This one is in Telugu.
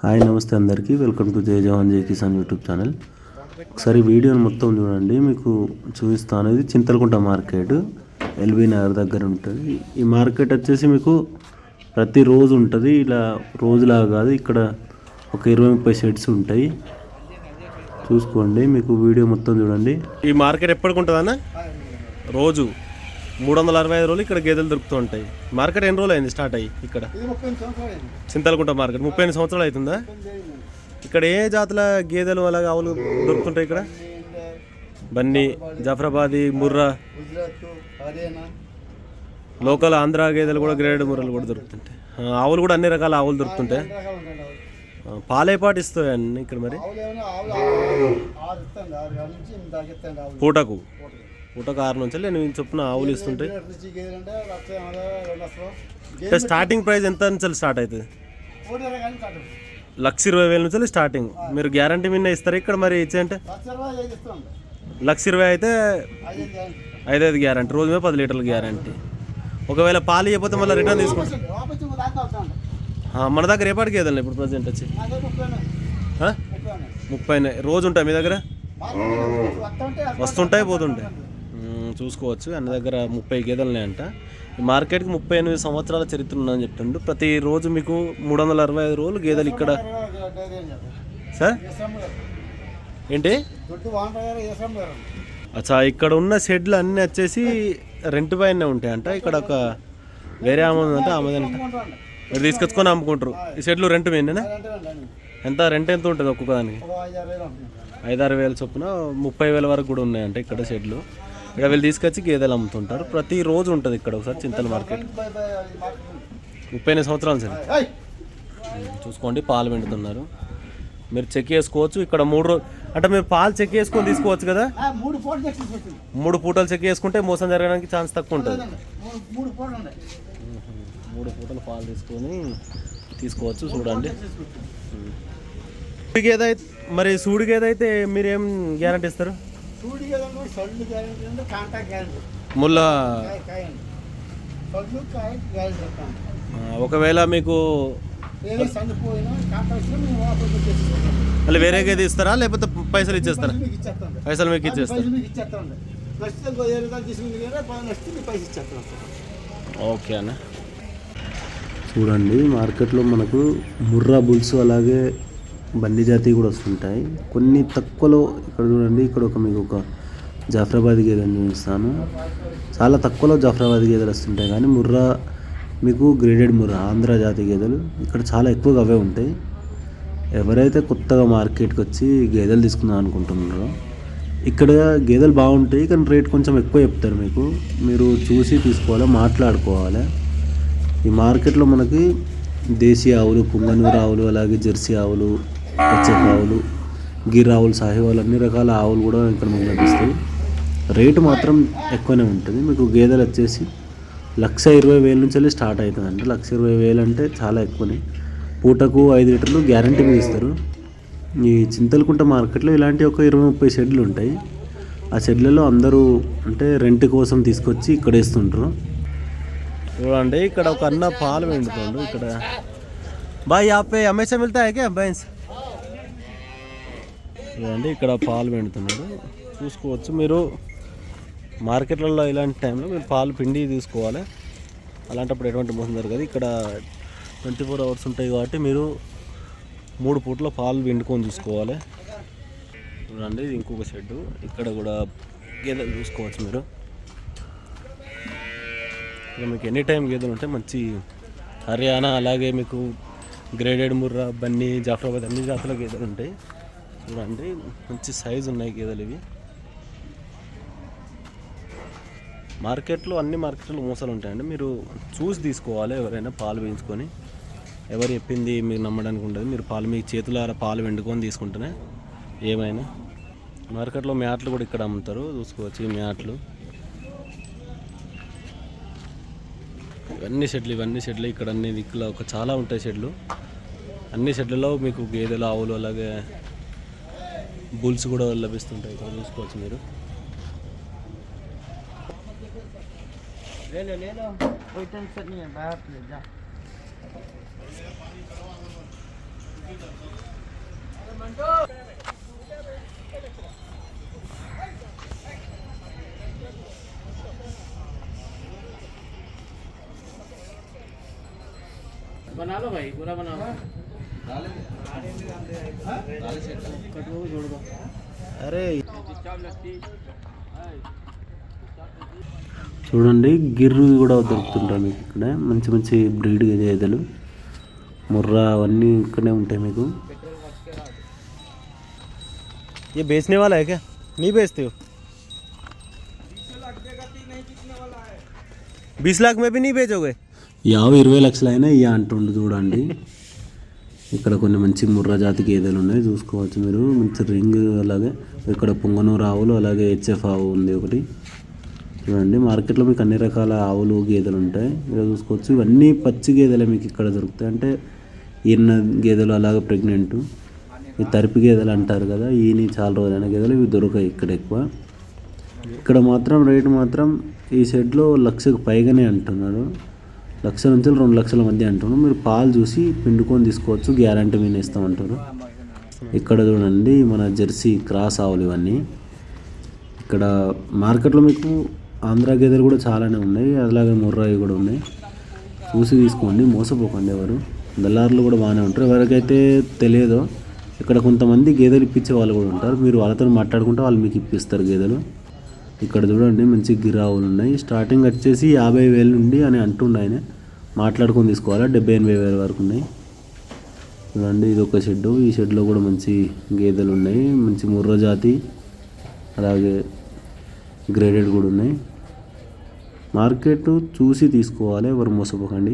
హాయ్ నమస్తే అందరికీ వెల్కమ్ టు జై జవాన్ జై కిసాన్ యూట్యూబ్ ఛానల్. ఒకసారి వీడియోని మొత్తం చూడండి, మీకు చూపిస్తాను. ఇది చింతలకుంట మార్కెట్, ఎల్బీ నగర్ దగ్గర ఉంటుంది. ఈ మార్కెట్ వచ్చేసి మీకు ప్రతిరోజు ఉంటుంది. ఇలా రోజులాగా కాదు, ఇక్కడ ఒక 20-30 షెడ్స్ ఉంటాయి. చూసుకోండి, మీకు వీడియో మొత్తం చూడండి. ఈ మార్కెట్ ఎప్పటికి ఉంటుందన్న? రోజు 365 రోజులు ఇక్కడ గేదెలు దొరుకుతూ ఉంటాయి. మార్కెట్ ఎన్ని రోజులు అయింది స్టార్ట్ అయ్యి? ఇక్కడ చింతలకుంట మార్కెట్ 38 సంవత్సరాలు అవుతుందా? ఇక్కడ ఏ జాతుల గేదెలు అలాగే ఆవులు దొరుకుతుంటాయి? ఇక్కడ బన్నీ, జాఫరాబాదీ, ముర్రా, లోకల్ ఆంధ్ర గేదెలు కూడా, గ్రేడ్ ముర్రలు కూడా దొరుకుతుంటాయి. ఆవులు కూడా అన్ని రకాల ఆవులు దొరుకుతుంటాయి. పాలేపాటు ఇస్తాయి అన్ని ఇక్కడ. మరి పూటకు 6 నుంచి నేను చొప్పున ఆవులు ఇస్తుంటాయి. స్టార్టింగ్ ప్రైస్ ఎంత నుంచి స్టార్ట్ అవుతుంది? 1,20,000 నుంచి స్టార్టింగ్. మీరు గ్యారంటీ మీద ఇస్తారు ఇక్కడ? మరి ఇచ్చేయంటే 1,20,000 అయితే 5 గ్యారంటీ, రోజు మీద 10 లీటర్ల గ్యారంటీ. ఒకవేళ పాలు ఇవ్వకపోతే మళ్ళీ రిటర్న్ తీసుకుంటాం. మన దగ్గర ఏపాటికి గేదెలు ఇప్పుడు ప్రజెంట్ వచ్చి 30 రోజు ఉంటాయి మీ దగ్గర? వస్తుంటాయి పోతుంటాయి. చూసుకోవచ్చు, అన్న దగ్గర 30 గేదెలు ఉన్నాయంట. ఈ మార్కెట్కి 38 సంవత్సరాల చరిత్ర ఉందని చెప్తుండు. ప్రతిరోజు మీకు 365 రోజులు గేదెలు ఇక్కడ. సార్ ఏంటి? అచ్చా, ఇక్కడ ఉన్న షెడ్లు అన్నీ వచ్చేసి రెంట్ పైన ఉంటాయంట. ఇక్కడ ఒక వేరే ఆమె ఉందంటే, ఆమెదంట మీరు తీసుకొచ్చుకొని అమ్ముకుంటారు. ఈ షెడ్లు రెంట్ మీదేనా? ఎంత రెంట్ ఎంత ఉంటుంది ఒక్కొక్కదానికి? 5-6 వేల చొప్పున 30,000 వరకు కూడా ఉన్నాయంట ఇక్కడ షెడ్లు. ఇక్కడ వీళ్ళు తీసుకొచ్చి గేదెలు అమ్ముతుంటారు. ప్రతిరోజు ఉంటుంది ఇక్కడ ఒకసారి చింతల మార్కెట్. 38 సంవత్సరాలు సరే. చూసుకోండి, పాలు పిండుతున్నారు. మీరు చెక్ చేసుకోవచ్చు. ఇక్కడ 3 రోజులు అంటే మీరు పాలు చెక్ చేసుకొని తీసుకోవచ్చు కదా. 3 పూటలు చెక్ చేసుకుంటే మోసం జరగడానికి ఛాన్స్ తక్కువ ఉంటుంది. 3 పూటలు పాలు తీసుకొని తీసుకోవచ్చు. చూడండి, గేదె అయితే మరి సూడి గేదె అయితే మీరేం గ్యారంటీ ఇస్తారు? ముల్లా ఒకవేళ మీకు మళ్ళీ వేరే గేదె ఇస్తారా, లేకపోతే పైసలు ఇచ్చేస్తారా? పైసలు మీకు ఇచ్చేస్తారు. ఓకే అన్న. చూడండి, మార్కెట్లో మనకు ముర్రా బుల్స్ అలాగే బన్నీ జాతి కూడా వస్తుంటాయి. కొన్ని తక్కువలో ఇక్కడ చూడండి, ఇక్కడ మీకు ఒక జాఫరాబాదీ గేదెని చూపిస్తాను. చాలా తక్కువలో జాఫరాబాదీ గేదెలు వస్తుంటాయి, కానీ ముర్రా మీకు గ్రేడెడ్ ముర్రా ఆంధ్ర జాతి గేదెలు ఇక్కడ చాలా ఎక్కువగా అవే ఉంటాయి. ఎవరైతే కొత్తగా మార్కెట్కి వచ్చి గేదెలు తీసుకుందాం అనుకుంటున్నారో, ఇక్కడ గేదెలు బాగుంటాయి, కానీ రేట్ కొంచెం ఎక్కువ చెప్తారు. మీరు చూసి తీసుకోవాలి, మాట్లాడుకోవాలి. ఈ మార్కెట్లో మనకి దేశీ ఆవులు, పుంగనూరు ఆవులు, అలాగే జెర్సీ ఆవులు, హెచ్ఎఫ్ ఆవులు, గిర్ ఆవులు, సాహివాలు, అన్ని రకాల ఆవులు కూడా ఇక్కడ మీకు లభిస్తాయి. రేటు మాత్రం ఎక్కువనే ఉంటుంది. మీకు గేదెలు వచ్చేసి 1,20,000 నుంచి వెళ్ళి స్టార్ట్ అవుతుందండి. 1,20,000 అంటే చాలా ఎక్కువనే. పూటకు 5 లీటర్లు గ్యారంటీ మీద ఇస్తారు. ఈ చింతలకుంట మార్కెట్లో ఇలాంటి ఒక 20-30 షెడ్లు ఉంటాయి. ఆ షెడ్లలో అందరూ అంటే రెంట్ కోసం తీసుకొచ్చి ఇక్కడ వేస్తుంటారు. చూడండి, ఇక్కడ ఒక అన్న పాలు పిండుతుండు. ఇక్కడ బాయ్ యాపే హమేషా మిల్తా హై క్యా భైన్స్? చూడండి, ఇక్కడ పాలు పిండుతున్నాడు. చూసుకోవచ్చు మీరు. మార్కెట్లలో ఇలాంటి టైంలో మీరు పాలు పిండి తీసుకోవాలి. అలాంటప్పుడు ఎటువంటి మోసం జరగదు. ఇక్కడ 24 అవర్స్ ఉంటాయి కాబట్టి మీరు 3 పూటల పాలు పిండుకొని చూసుకోవాలి. చూడండి, ఇది ఇంకొక షెడ్. ఇక్కడ కూడా గేదెలు చూసుకోవచ్చు మీరు. ఇక్కడ మీకు ఎనీ టైం గేదెలు ఉంటాయి. మంచి హర్యానా, అలాగే మీకు గ్రేడెడ్ ముర్రా, బన్నీ, జాఫరాబాద్ అన్ని జాతుల గేదెలు ఉంటాయి. చూడండి, మంచి సైజు ఉన్నాయి గేదెలు ఇవి. మార్కెట్లో అన్ని మార్కెట్లో మోసాలు ఉంటాయండి. మీరు చూసి తీసుకోవాలి. ఎవరైనా పాలు వేయించుకొని, ఎవరు చెప్పింది మీకు నమ్మడానికి ఉండదు. మీరు పాలు మీ చేతులారా పాలు వెండుకొని తీసుకుంటేనే ఏమైనా. మార్కెట్లో మ్యాట్లు కూడా ఇక్కడ అమ్ముతారు, చూసుకోవచ్చు. ఈ మ్యాట్లు ఇవన్నీ షెడ్లు ఇక్కడ అన్ని దిక్కులో ఒక చాలా ఉంటాయి షెడ్లు. అన్ని షెడ్లలో మీకు గేదెలు, ఆవులు, అలాగే బుల్స్ కూడా లభిస్తుంటాయి. ఇక్కడ చూసుకోవచ్చు మీరు. बना लो भाई पूरा बनाओ अरे చూడండి గిర్రు కూడా దొరుకుతుంటాయి మీకు ఇక్కడ మంచి మంచి బ్రీడ్ గేదెలు ముర్రా అవన్నీ ఇక్కడే ఉంటాయి మీకు. ये बेचने वाला है क्या नहीं बेचते हो 20 लाख में भी नहीं बेचोगे 20 లక్షలైనా ఇయ్య అంటుండు చూడండి. ఇక్కడ కొన్ని మంచి ముర్రా జాతి గేదెలు ఉన్నాయి చూసుకోవచ్చు మీరు. మంచి రింగ్ అలాగే ఇక్కడ పొంగనూరు ఆవులు అలాగే హెచ్ఎఫ్ ఆవు ఉంది ఒకటి చూడండి. మార్కెట్లో మీకు అన్ని రకాల ఆవులు గేదెలు ఉంటాయి ఇక్కడ చూసుకోవచ్చు. ఇవన్నీ పచ్చి గేదెలే మీకు ఇక్కడ దొరుకుతాయి. అంటే ఈయన గేదెలు అలాగే ప్రెగ్నెంట్ ఈ తరిపి గేదెలు అంటారు కదా ఈయన చాలా రోజులైన గేదెలు ఇవి దొరకాయి ఇక్కడ ఎక్కువ. ఇక్కడ మాత్రం రేటు మాత్రం ఈ షెడ్లో 1,00,000కు పైగానే అంటున్నారు. 1,00,000 నుంచి 2,00,000 మధ్య అంటున్నారు. మీరు పాలు చూసి పిండుకొని తీసుకోవచ్చు గ్యారంటీ మీద ఇస్తామంటారు. ఇక్కడ చూడండి మన జెర్సీ క్రాస్ ఆవులు ఇవన్నీ. ఇక్కడ మార్కెట్లో మీకు ఆంధ్రా గేదెలు కూడా చాలానే ఉన్నాయి అలాగే ముర్రాయి కూడా ఉన్నాయి. చూసి తీసుకోండి మోసపోకండి ఎవరు. దళారులు కూడా బాగానే ఉంటారు. ఎవరికైతే తెలియదో ఇక్కడ కొంతమంది గేదెలు ఇప్పించే వాళ్ళు కూడా ఉంటారు. మీరు వాళ్ళతో మాట్లాడుకుంటే వాళ్ళు మీకు ఇప్పిస్తారు గేదెలు. ఇక్కడ చూడండి మంచి గిరావులు ఉన్నాయి. స్టార్టింగ్ వచ్చేసి 50,000 నుండి అని అంటుండే ఆయన. మాట్లాడుకొని తీసుకోవాలి 78,000 వరకు ఉన్నాయి. చూడండి ఇది ఒక షెడ్డు. ఈ షెడ్లో కూడా మంచి గేదెలు ఉన్నాయి. మంచి ముర్రా జాతి అలాగే గ్రేడెడ్ కూడా ఉన్నాయి. మార్కెట్ చూసి తీసుకోవాలి ఎవరు మోసపోకండి.